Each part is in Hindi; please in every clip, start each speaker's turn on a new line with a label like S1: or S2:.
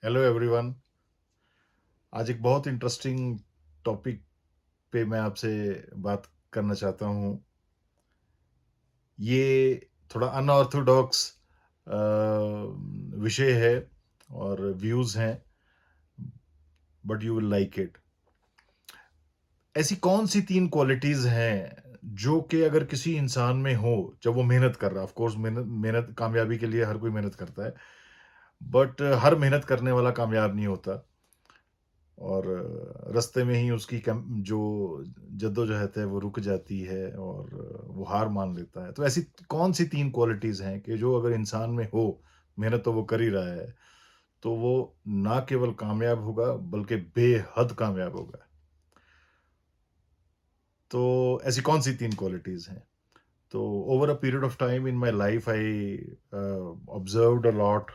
S1: Hello everyone. आज एक बहुत इंटरेस्टिंग टॉपिक पे मैं आपसे बात करना चाहता हूँ। ये थोड़ा अनऑर्थोडॉक्स विषय है और व्यूज़ हैं, but you will like it. ऐसी कौन-सी 3 क्वालिटीज़ हैं, जो कि अगर किसी इंसान में हो, जब वो मेहनत कर रहा है, ऑफ कोर्स मेहनत मेहनत कामयाबी के लिए हर कोई मेहनत करता है, बट हर मेहनत करने वाला कामयाब नहीं होता। और रास्ते में ही उसकी कम जो जद्दोजहद है वो रुक जाती है और वो हार मान लेता है। तो ऐसी कौन-सी 3 क्वालिटीज़ हैं कि जो अगर इंसान में हो, मेहनत तो वो कर ही रहा है, तो वो ना केवल कामयाब होगा बल्कि बेहद कामयाब होगा। तो ऐसी कौन-सी 3 क्वालिटीज़ हैं? तो over a period of time in my life I observed a lot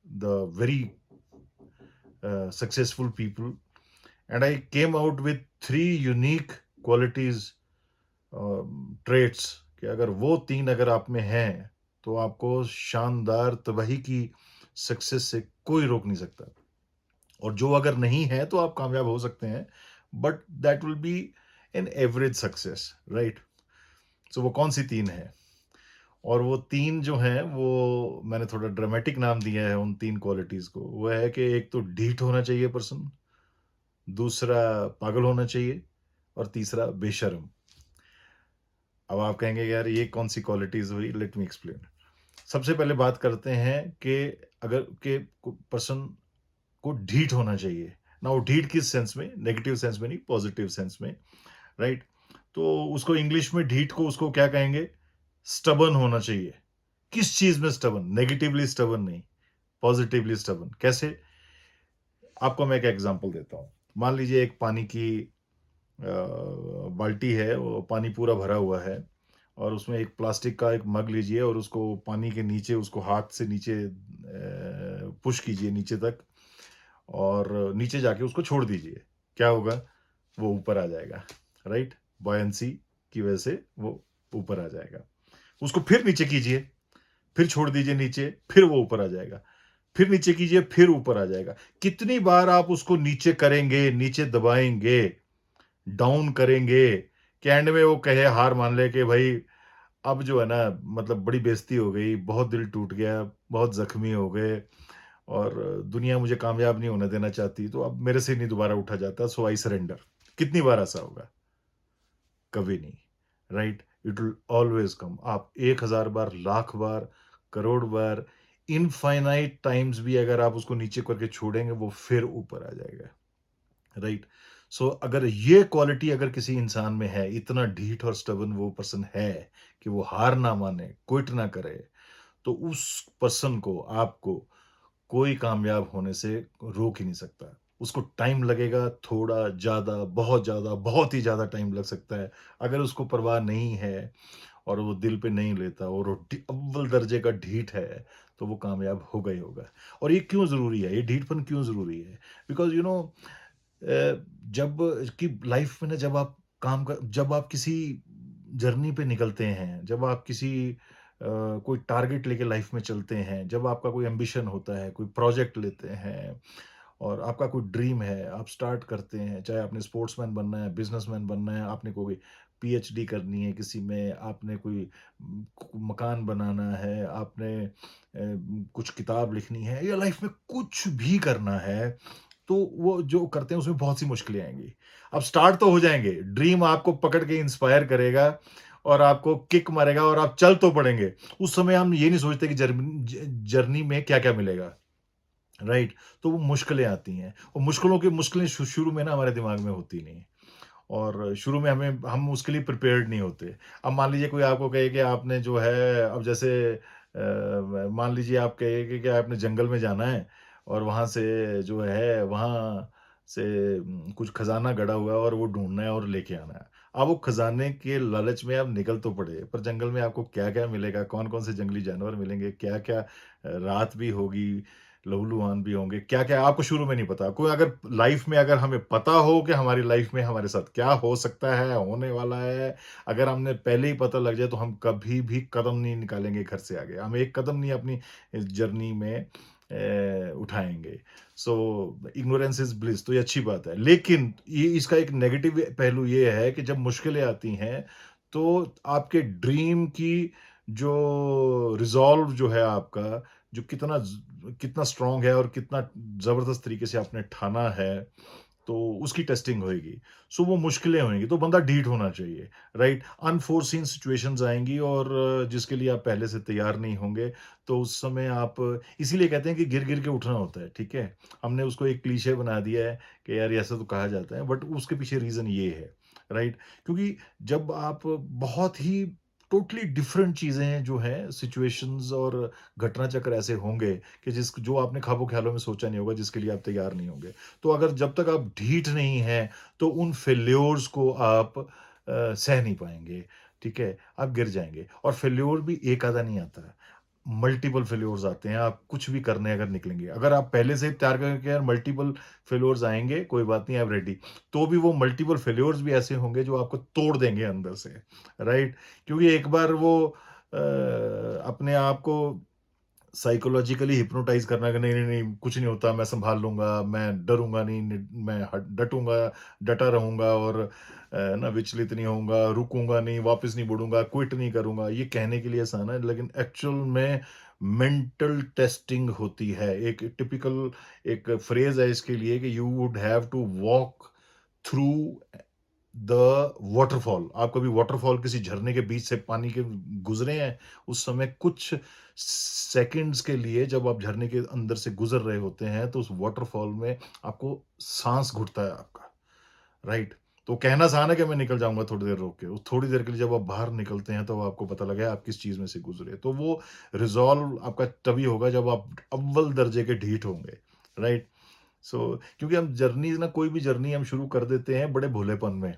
S1: the very successful people, and I came out with 3 unique qualities, traits कि अगर वो 3 अगर आप में हैं, तो आपको शानदार तबाही की सक्सेस से कोई रोक नहीं सकता। और जो अगर नहीं है, तो आप कामयाब हो सकते हैं, but that will be an average success, right? So वो कौन-सी 3 हैं? और वो 3 जो हैं, वो मैंने थोड़ा ड्रामेटिक नाम दिया है उन 3 क्वालिटीज़ को। वो है कि एक तो ढीठ होना चाहिए पर्सन, दूसरा पागल होना चाहिए और तीसरा बेशर्म। अब आप कहेंगे यार ये कौन-सी क्वालिटीज़ हुई? Let me explain. सबसे पहले बात करते हैं कि अगर के को पर्सन को ढीठ होना चाहिए। नाउ ढीठ किस सेंस में? नेगेटिव सेंस में नहीं, पॉजिटिव सेंस में, राइट? तो उसको इंग्लिश में ढीठ को उसको क्या कहेंगे? स्टबर्न होना चाहिए। किस चीज़ में स्टबर्न? नेगेटिवली स्टबर्न नहीं, पॉजिटिवली स्टबर्न। कैसे? आपको मैं एक एग्ज़ाम्पल देता हूँ। मान लीजिए एक पानी की बाल्टी है, वो पानी पूरा भरा हुआ है और उसमें एक प्लास्टिक का एक मग लीजिए और उसको पानी के नीचे उसको हाथ से नीचे पुश कीजिए नीचे तक और नीचे जाके उसको छोड़ दीजिए। क्या होगा? वो ऊपर आ जाएगा, राइट? बॉयंसी की वजह से वो ऊपर आ जाएगा। उसको फिर नीचे कीजिए, फिर छोड़ दीजिए नीचे, फिर वो ऊपर आ जाएगा। फिर नीचे कीजिए, फिर ऊपर आ जाएगा। कितनी बार आप उसको नीचे करेंगे, नीचे दबाएँगे, डाउन करेंगे कि एंड में वो कहे हार मान ले कि भाई अब जो है ना मतलब बड़ी बेइज्जती हो गई, बहुत दिल टूट गया, बहुत ज़ख्मी हो गए और दुनिया मुझे कामयाब नहीं होने देना चाहती, तो अब मेरे से नहीं दोबारा उठा जाता, सो आई सरेंडर। कितनी बार ऐसा होगा? कभी नहीं, राइट? इट विल ऑलवेज़ कम। आप 1000 बार, लाख बार, करोड़ बार, इनफ़ाइनाइट टाइम्स भी अगर आप उसको नीचे करके छोड़ेंगे, वो फिर ऊपर आ जाएगा। राइट। सो अगर ये क्वालिटी अगर किसी इंसान में है, इतना ढीठ और स्टबर्न वो पर्सन है कि वो हार ना माने, क्विट ना करे, तो उस पर्सन को आपको कोई कामयाब होने से रोक ही नहीं सकता। उसको टाइम लगेगा थोड़ा ज़्यादा, बहुत ज़्यादा, बहुत ही ज़्यादा टाइम लग सकता है। अगर उसको परवाह नहीं है और वो दिल पे नहीं लेता और वो अव्वल दर्जे का ढीठ है, तो वो कामयाब होगा ही होगा। और ये क्यों ज़रूरी है? ये ढीठपन क्यों ज़रूरी है? बिकॉज़ जब कि लाइफ में ना जब आप किसी जर्नी पे निकलते हैं, जब आप किसी कोई टारगेट लेके लाइफ में चलते हैं, जब आपका कोई एम्बिशन होता है, कोई प्रोजेक्ट लेते हैं और आपका कोई ड्रीम है, आप स्टार्ट करते हैं, चाहे आपने स्पोर्ट्समैन बनना है, बिज़नेसमैन बनना है, आपने कोई पीएचडी करनी है किसी में, आपने कोई मकान बनाना है, आपने कुछ किताब लिखनी है या लाइफ में कुछ भी करना है, तो वो जो करते हैं उसमें बहुत सी मुश्किलें आएँगी। अब स्टार्ट तो हो जाएँगे, ड्रीम आपको पकड़ के इंस्पायर करेगा और आपको किक मारेगा और आप चल तो पड़ेंगे। उस समय हम ये नहीं सोचते कि जर्नी में क्या-क्या मिलेगा, राइट? तो वो मुश्किलें आती हैं और मुश्किलें शुरू में ना हमारे दिमाग में होती नहीं और शुरू में हम उसके लिए प्रिपेयर्ड नहीं होते। अब मान लीजिए कोई आपको कहे कि आपने जो है अब जैसे मान लीजिए आप कहे कि आपने जंगल में जाना है और वहाँ से जो है वहाँ से कुछ खज़ाना गड़ा हुआ है और वो ढूँढना है और लेके आना है। अब वो खज़ाने के लालच में आप निकल तो पड़े, पर जंगल में आपको क्या-क्या मिलेगा, कौन-कौन से जंगली जानवर मिलेंगे, क्या-क्या रात भी होगी, लहूलुहान भी होंगे, क्या-क्या आपको शुरू में नहीं पता। कोई अगर लाइफ़ में अगर हमें पता हो कि हमारी लाइफ़ में हमारे साथ क्या हो सकता है, होने वाला है, अगर हमने पहले ही पता लग जाए तो हम कभी भी कदम नहीं निकालेंगे घर से आगे। हम एक कदम नहीं अपनी इस जर्नी में उठाएँगे। सो इग्नोरेंस इज़ ब्लिस, तो ये अच्छी बात है। लेकिन ये इसका एक नेगेटिव पहलू ये है कि जब मुश्किलें आती हैं, तो आपके ड्रीम की जो रिज़ॉल्व जो है आपका, जो कितना स्ट्रॉन्ग है और कितना ज़बरदस्त तरीके से आपने ठाना है, तो उसकी टेस्टिंग होएगी। सो वो मुश्किलें होंगी, तो बंदा ढीठ होना चाहिए, राइट? अनफोर्सीन सिचुएशंस आएँगी और जिसके लिए आप पहले से तैयार नहीं होंगे, तो उस समय आप इसीलिए कहते हैं कि गिर-गिर के उठना होता है, ठीक है? हमने उसको एक क्लीशे बना दिया है कि यार ऐसा तो कहा जाता है, बट उसके पीछे रीज़न ये है, राइट? क्योंकि जब आप बहुत ही टोटली डिफरेंट चीज़ें जो हैं सिचुएशंस और घटना चक्र ऐसे होंगे कि जो आपने ख्वाबों-ख्यालों में सोचा नहीं होगा, जिसके लिए आप तैयार नहीं होंगे। तो अगर जब तक आप ढीठ नहीं हैं, तो उन फेल्योर्स को आप सह नहीं पाएँगे, ठीक है? आप गिर जाएँगे और फेल्योर भी एक आधा नहीं आता है, मल्टीपल फेल्योर्स आते हैं, आप कुछ भी करने अगर निकलेंगे। अगर आप पहले से ही तैयार करके यार मल्टीपल फेल्योर्स आएँगे, कोई बात नहीं, आई एम रेडी। तो भी वो मल्टीपल फेल्योर्स भी ऐसे होंगे जो आपको तोड़ देंगे अंदर से, राइट? क्योंकि एक बार वो अपने आप को साइकोलॉजिकली हिप्नोटाइज़ करना कि नहीं, नहीं, नहीं, कुछ नहीं होता, मैं सँभाल लूँगा, मैं डरूँगा नहीं, मैं डटूँगा, डटा रहूँगा और ना विचलित नहीं होऊँगा, रुकूँगा नहीं, वापस नहीं मुड़ूँगा, क्विट नहीं करूँगा। ये कहने के लिए आसान है, लेकिन एक्चुअल में मेंटल टेस्टिंग होती है। एक टिपिकल एक फ्रेज़ है इसके लिए कि you would have to walk through the waterfall. आप कभी वॉटरफॉल किसी झरने के बीच से पानी के गुजरे हैं? उस समय कुछ सेकंड्स के लिए जब आप झरने के अंदर से गुजर रहे होते हैं, तो उस वॉटरफॉल में आपको साँस घुटता है आपका, राइट? तो कहना आसान है कि मैं निकल जाऊँगा थोड़ी देर रोक के। वो थोड़ी देर के लिए जब आप बाहर निकलते हैं, तो आपको पता लगा आप किस चीज़ में से गुज़रे। तो वो रिज़ॉल्व आपका तभी होगा जब आप अव्वल दर्जे के ढीठ होंगे, राइट? सो क्योंकि हम कोई भी जर्नी हम शुरू कर देते हैं बड़े भोलेपन में।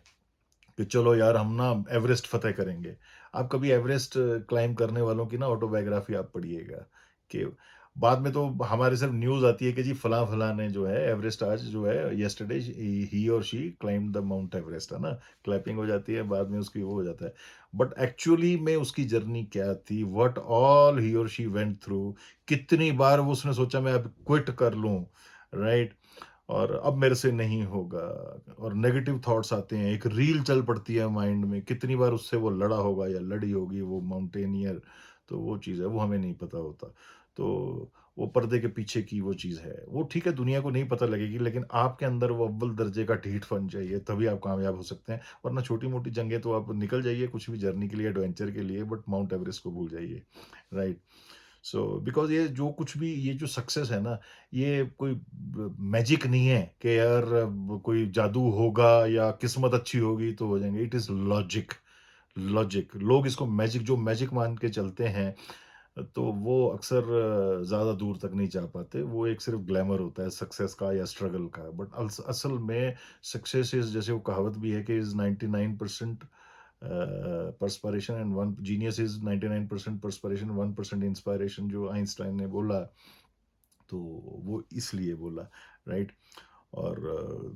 S1: कि चलो यार हम ना एवरेस्ट फ़तेह करेंगे। आप कभी एवरेस्ट क्लाइंब करने वालों की ना ऑटोबायोग्राफ़ी आप पढ़िएगा, कि बाद में तो हमारे सिर्फ़ न्यूज़ आती है कि जी फलाँ-फलाँ ने जो है एवरेस्ट आज जो है यस्टरडे ही और she climb the mount Everest, है ना? क्लैपिंग हो जाती है, बाद में उसकी वो हो जाता है। बट एक्चुअली में उसकी जर्नी क्या थी? व्हाट ऑल ही और शी वेंट थ्रू, कितनी बार वो उसने सोचा मैं अब क्विट कर लूँ, राइट? और अब मेरे से नहीं होगा और नेगेटिव थॉट्स आते हैं, एक रील चल पड़ती है माइंड में, कितनी बार उससे वो लड़ा होगा या लड़ी होगी वो माउंटेनियर, तो वो चीज़ है, वो हमें नहीं पता होता। तो वो पर्दे के पीछे की वो चीज़ है। वो ठीक है दुनिया को नहीं पता लगेगी लेकिन आपके अंदर वो अव्वल दर्जे का ढीठपन चाहिए, तभी आप कामयाब हो सकते हैं। वरना छोटी-मोटी जंगें तो आप निकल जाइए कुछ भी जर्नी के लिए, एडवेंचर के लिए बट माउंट एवरेस्ट को भूल जाइए, राइट? सो बिकॉज़ ये जो कुछ भी ये जो सक्सेस है ना, ये कोई मैजिक नहीं है कि यार कोई जादू होगा या किस्मत अच्छी होगी तो हो जाएँगे। It is logic, logic. लोग इसको मैजिक जो मैजिक मान के चलते हैं, तो वो अक्सर ज़्यादा दूर तक नहीं जा पाते। वो एक सिर्फ़ ग्लैमर होता है सक्सेस का या स्ट्रगल का। बट असल में सक्सेस इज़ जैसे वो कहावत भी है कि is 99% perspiration and one genius is 99% perspiration 1% inspiration, जो आइंस्टाइन ने बोला, तो वो इसलिए बोला, राइट? और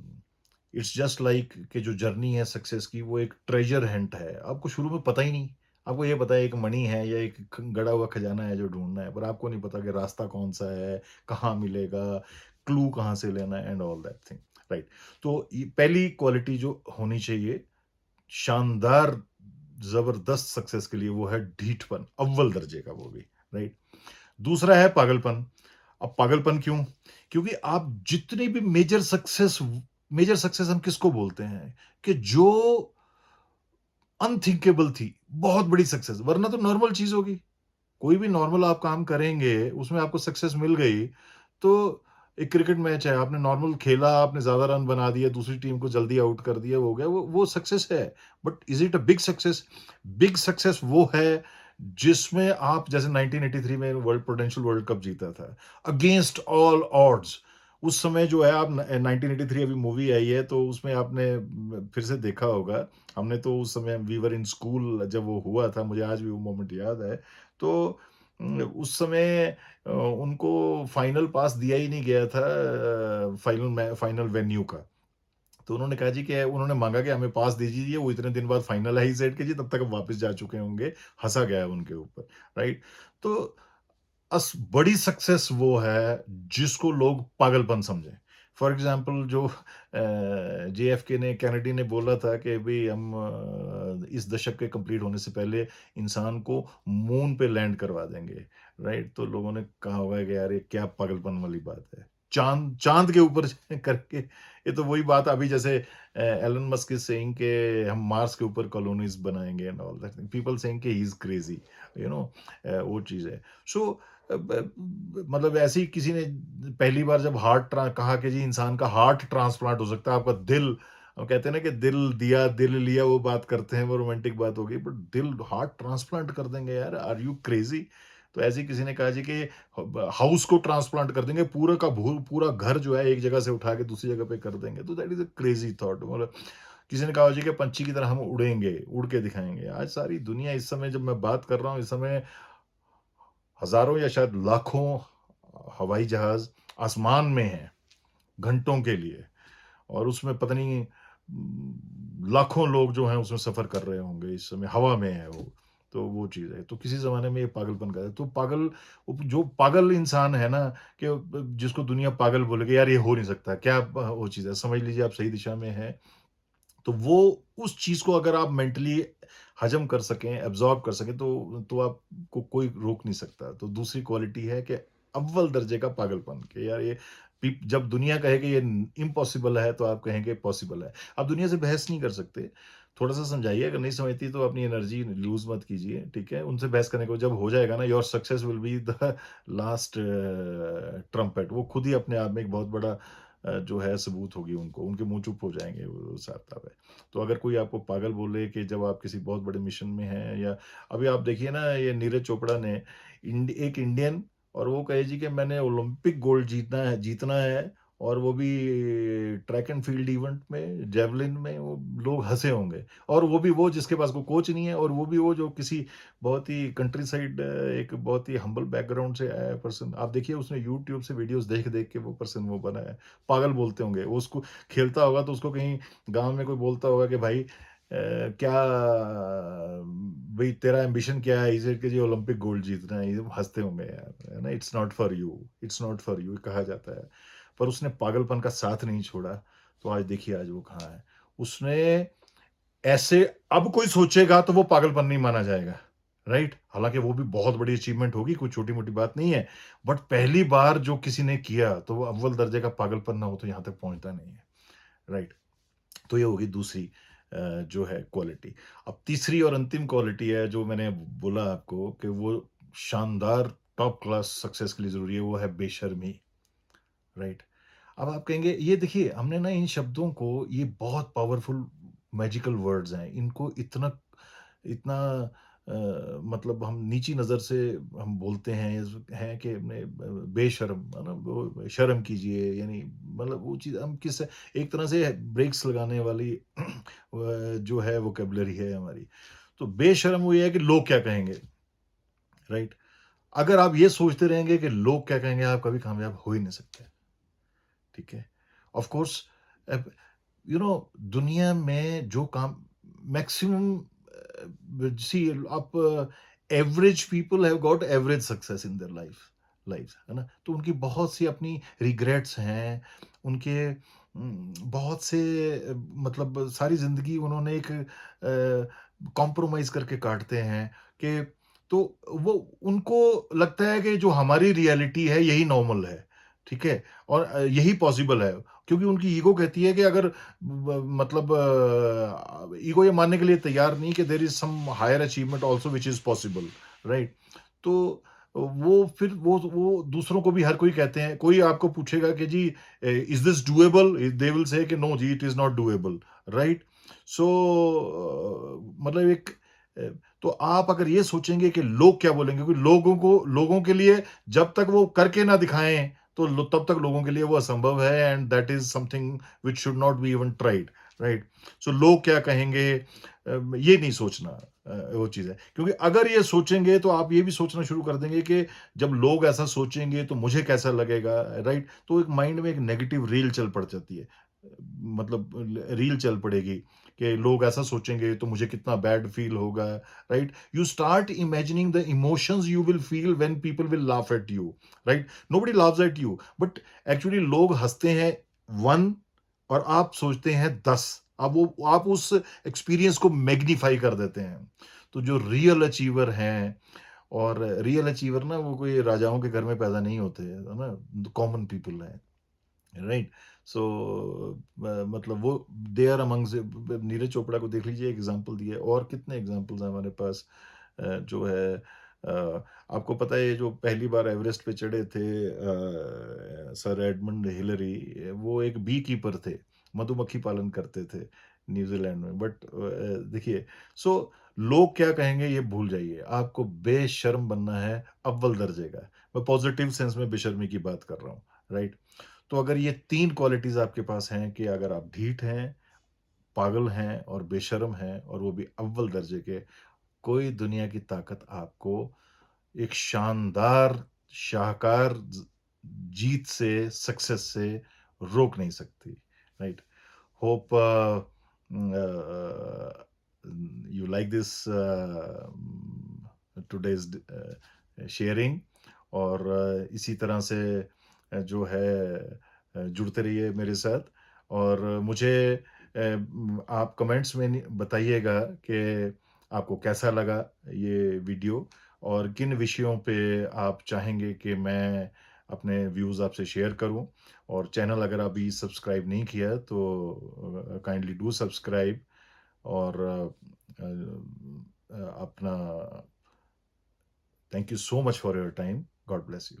S1: इट्स जस्ट लाइक कि जो जर्नी है सक्सेस की वो एक ट्रेजर हंट है, आपको शुरू में पता ही नहीं, आपको ये पता है एक मणि है या एक गड़ा हुआ खजाना है जो ढूंढना है, पर आपको नहीं पता कि रास्ता कौन सा है, कहाँ मिलेगा, क्लू कहाँ से लेना है and all that thing, right? तो ये पहली क्वालिटी जो होनी चाहिए शानदार, ज़बरदस्त सक्सेस के लिए वो है ढीठपन, अव्वल दर्जे का वो भी, राइट? दूसरा है पागलपन। अब पागलपन क्यों? क्योंकि आप जितनी भी मेजर सक्सेस हम किसको बोलते हैं? कि जो अनथिंकेबल थी, बहुत बड़ी सक्सेस, वरना तो नॉर्मल चीज़ होगी। कोई भी नॉर्मल आप काम करेंगे, उसमें आपको सक्सेस मिल गई, तो एक क्रिकेट मैच है, आपने नॉर्मल खेला, आपने ज़्यादा रन बना दिए, दूसरी टीम को जल्दी आउट कर दिया, वो हो गया, वो सक्सेस है। But is it a big success? Big success वो है, जिसमें आप जैसे 1983 में वर्ल्ड पोटेंशियल वर्ल्ड कप जीता था, अगेंस्ट ऑल ऑड्स। उस समय जो है आप 1983 अभी मूवी आई है, तो उसमें आपने फिर से देखा होगा। हमने तो उस समय वी वर इन स्कूल जब वो हुआ था, मुझे आज भी वो मोमेंट याद है। तो उस समय उनको फाइनल पास दिया ही नहीं गया था फाइनल वेन्यू का। तो उन्होंने कहा जी कि उन्होंने माँगा कि हमें पास दे दीजिए, वो इतने दिन बाद फाइनल है ही सेट कीजिए, तब तक हम वापस जा चुके होंगे। हँसा गया उनके ऊपर, राइट? तो बड़ी सक्सेस वो है जिसको लोग पागलपन समझें। फॉर एग्ज़ाम्पल जो जेएफके ने केनेडी ने बोला था कि भई हम इस दशक के कंप्लीट होने से पहले इंसान को मून पे लैंड करवा देंगे, राइट? तो लोगों ने कहा होगा कि यार ये क्या पागलपन वाली बात है। चाँद चाँद के ऊपर करके ये तो वही बात अभी जैसे एलन मस्क इज़ सेइंग कि हम मार्स के ऊपर कॉलोनीज़ बनाएँगे and all that. People saying कि he is crazy, you know वो चीज़ है। सो मतलब ऐसे ही किसी ने पहली बार जब हार्ट ट्रा कहा कि जी इंसान का हार्ट ट्रांसप्लांट हो सकता है, आपका दिल हम कहते हैं ना कि दिल दिया, दिल लिया वो बात करते हैं, वो रोमांटिक बात हो गई, बट दिल हार्ट ट्रांसप्लांट कर देंगे यार, आर यू क्रेज़ी? तो ऐसे ही किसी ने कहा जी कि हाउस को ट्रांसप्लांट कर देंगे, पूरा घर जो है एक जगह से उठा के दूसरी जगह पे कर देंगे, तो that is a crazy thought मतलब किसी ने कहा जी कि पंछी की तरह हम उड़ेंगे, उड़ के दिखाएँगे। आज सारी दुनिया इस समय जब मैं बात कर रहा हूँ, इस समय हज़ारों या शायद लाखों हवाई जहाज़ आसमान में हैं, घंटों के लिए और उसमें पता नहीं लाखों लोग जो हैं उसमें सफ़र कर रहे होंगे, इस समय हवा में है वो, तो वो चीज़ है। तो किसी ज़माने में ये पागलपन का है, तो जो पागल इंसान है ना कि जिसको दुनिया पागल बोलेगी, यार ये हो नहीं सकता, क्या वो चीज़ है, समझ लीजिए आप सही दिशा में हैं तो वो उस चीज़ को अगर आप मेंटली हज़म कर सकें, एब्ज़ॉर्ब कर सकें तो आपको कोई रोक नहीं सकता। तो दूसरी क्वालिटी है कि अव्वल दर्जे का पागलपन कि यार ये जब दुनिया कहे कि ये इम्पॉसिबल है तो आप कहेंगे पॉसिबल है। आप दुनिया से बहस नहीं कर सकते। थोड़ा-सा समझाइए अगर नहीं समझती तो अपनी एनर्जी लूज़ मत कीजिए, ठीक है? उनसे बहस करने को जब हो जाएगा ना your success will be the last trumpet वो खुद ही अपने आप में एक बहुत बड़ा जो है सबूत होगी उनको, उनके मुँह चुप हो जाएँगे वो हिसाब-किताब है। तो अगर कोई आपको पागल बोले कि जब आप किसी बहुत बड़े मिशन में हैं या अभी आप देखिए ना ये नीरज चोपड़ा ने एक इंडियन और वो कहे जी कि मैंने ओलंपिक गोल्ड जीतना है और वो भी ट्रैक एंड फील्ड इवेंट में जेवलिन में वो लोग हंसे होंगे और वो भी वो जिसके पास कोई कोच नहीं है और वो भी वो जो किसी बहुत ही कंट्री साइड एक बहुत ही हम्बल बैकग्राउंड से आया पर्सन आप देखिए उसने यूट्यूब से वीडियोस देख देख के वो पर्सन वो बना है पागल बोलते होंगे वो उसको खेलता होगा तो उसको कहीं गाँव में कोई बोलता होगा कि भाई क्या भई तेरा एम्बिशन क्या है? इसे कि जी ओलंपिक गोल्ड जीतना है। ये हँसते होंगे यार, है ना? इट्स नॉट फॉर यू कहा जाता है। पर उसने पागलपन का साथ नहीं छोड़ा, तो आज देखिए आज वो कहाँ है। उसने ऐसे अब कोई सोचेगा तो वो पागलपन नहीं माना जाएगा, राइट? हालाँकि वो भी बहुत बड़ी अचीवमेंट होगी, कोई छोटी-मोटी बात नहीं है। बट पहली बार जो किसी ने किया, तो वो अव्वल दर्जे का पागलपन ना हो तो यहाँ तक पहुँचता नहीं है, राइट? तो ये होगी दूसरी जो है क्वालिटी। अब तीसरी और अंतिम क्वालिटी है जो मैंने बोला आपको कि वो शानदार टॉप क्लास सक्सेस के लिए ज़रूरी है, वो है बेशर्मी, राइट? अब आप कहेंगे ये देखिए हमने ना इन शब्दों को ये बहुत पावरफुल मैजिकल वर्ड्स हैं। इनको इतना इतना मतलब हम नीची नज़र से हम बोलते हैं कि अपने बेशर्म है ना वो शर्म कीजिए यानी मतलब वो चीज़ हम किस एक तरह से ब्रेक्स लगाने वाली जो है वोकैब्युलरी है हमारी। तो बेशर्म वो ये है कि लोग क्या कहेंगे, राइट? अगर आप ये सोचते रहेंगे कि लोग क्या कहेंगे, आप कभी कामयाब हो ही नहीं सकते, ठीक है? ऑफ़ कोर्स अब दुनिया में जो काम मैक्सिमम सी आप average people have got average success in their life है ना तो उनकी बहुत सी अपनी रिग्रेट्स हैं उनके बहुत से मतलब सारी जिंदगी उन्होंने एक कॉम्प्रोमाइज करके काटते हैं कि तो वो उनको लगता है कि जो हमारी रियलिटी है यही नॉर्मल है ठीक है और यही पॉसिबल है क्योंकि उनकी ईगो कहती है कि अगर मतलब ईगो ये मानने के लिए तैयार नहीं कि there is some higher achievement also which is possible right तो वो फिर वो दूसरों को भी हर कोई कहते हैं कोई आपको पूछेगा कि जी is this doable they will say कि नो जी it is not doable right so मतलब एक अ, तो आप अगर ये सोचेंगे कि लोग क्या बोलेंगे क्योंकि लोगों के लिए जब तक वो करके ना दिखाएं तो तब तक लोगों के लिए वो असंभव है and that is something which should not be even tried right so लोग क्या कहेंगे ये नहीं सोचना वो चीज़ है क्योंकि अगर ये सोचेंगे तो आप ये भी सोचना शुरू कर देंगे कि जब लोग ऐसा सोचेंगे तो मुझे कैसा लगेगा राइट तो एक माइंड में एक नेगेटिव रील चल पड़ जाती है मतलब रील चल पड़ेगी कि लोग ऐसा सोचेंगे तो मुझे कितना बैड फील होगा, right? You start imagining the emotions you will feel when people will laugh at you, right? Nobody laughs at you, but actually लोग हँसते हैं 1 और आप सोचते हैं 10। अब वो आप उस एक्सपीरियंस को मैग्नीफाई कर देते हैं। तो जो रियल अचीवर हैं, और रियल अचीवर ना वो कोई राजाओं के घर में पैदा नहीं होते, है ना? कॉमन पीपल हैं। राइट। सो मतलब वो they are amongst, Neeraj Chopra को देख लीजिए, एग्जांपल दिए, और कितने एग्जांपल्स हैं हमारे पास। जो है आपको पता है ये जो पहली बार एवरेस्ट पे चढ़े थे सर एडमंड हिलरी, वो एक बी कीपर थे, मधुमक्खी पालन करते थे न्यूजीलैंड में, बट देखिए, सो लोग क्या कहेंगे ये भूल जाइए, आपको बेशर्म बनना है, अव्वल दर्जे का। मैं पॉजिटिव सेंस में बेशर्मी की बात कर रहा हूँ, राइट? तो अगर ये 3 क्वालिटीज़ आपके पास हैं कि अगर आप ढीठ हैं, पागल हैं और बेशर्म हैं और वो भी अव्वल दर्जे के, कोई दुनिया की ताकत आपको एक शानदार, शाहकार जीत से, सक्सेस से रोक नहीं सकती, right? Hope you like this today's sharing, और इसी तरह से जो है जुड़ते रहिए मेरे साथ, और मुझे आप कमेंट्स में बताइएगा कि आपको कैसा लगा ये वीडियो, और किन विषयों पे आप चाहेंगे कि मैं अपने व्यूज़ आपसे शेयर करूं। और चैनल अगर अभी सब्सक्राइब नहीं किया है तो काइंडली डू सब्सक्राइब, और अपना, thank you so much for your time, God bless you.